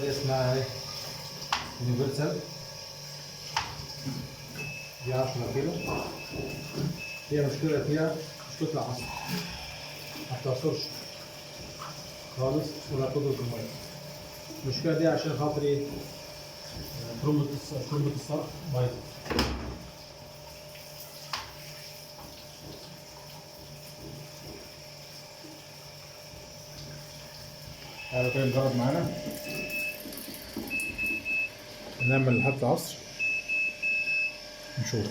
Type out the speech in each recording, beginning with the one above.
دي اسمها ايه؟ يونيفرسال. دي 10 كيلو. هي مشكلة فيها مشكلة العصر، ما بتعصرش خالص ولا تضرب المية. المشكلة دي عشان خاطر ايه؟ ترمبة الصرف بايظة. تعالوا كده نجرب معانا، نعمل محطة عصر نشوف.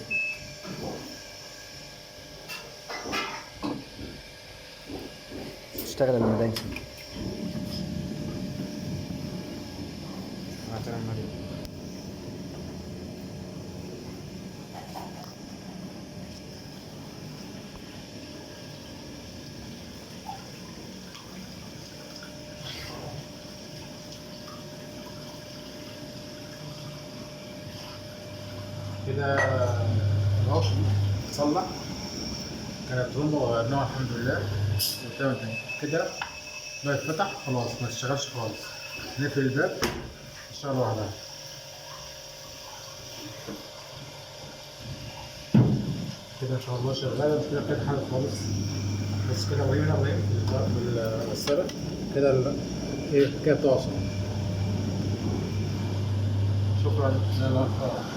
تشتغل المدايسة. كده اهو تصلح. كانت ترمبة وغيرناها الحمد لله. كده بقى اتفتح خلاص، ما تشتغلش خالص. نقفل الباب تشتغل لوحدها. كده ان شاء الله شغاله، مش كده كانت حاجه خالص. بس كده ابراهيم، هنا ابراهيم في السرة كده ايه كده بتوصل. شكرا.